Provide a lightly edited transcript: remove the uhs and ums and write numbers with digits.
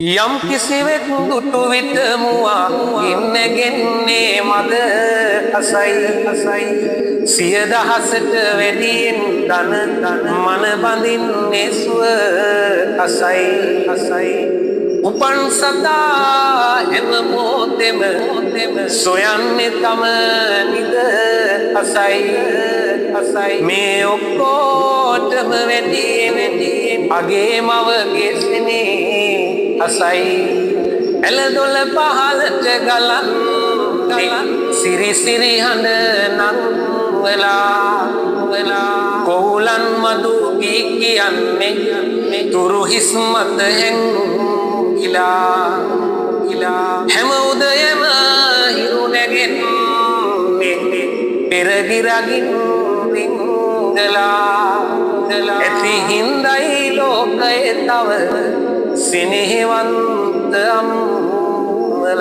යම් කිසිවෙක් දුටු විට මුවා ඉන්නගෙන්නේ මද අසයි සිය දහසට වැඩියෙන් ධන මන බඳින්නේ සුව අසයි උපන් සතා හැම මොහොතෙම සොයන්නේ තම නිද අසයි මේ ඔක්කොටම වැඩියෙන් අගේ මවගේ සිනේ අසයි එළදොල පහලට ගලන් සිරි සිරි හඬ නංවලා කොවුලන් මදු ගී කියන්නේ තුරු හිස් මත හැංගිලා හැම උදයම හිරු නැගෙන්නේ පෙරගිරගින් රිංගලා ඇති හින්දයි ලෝකයේ තව සිනහවන්ත අම්මලා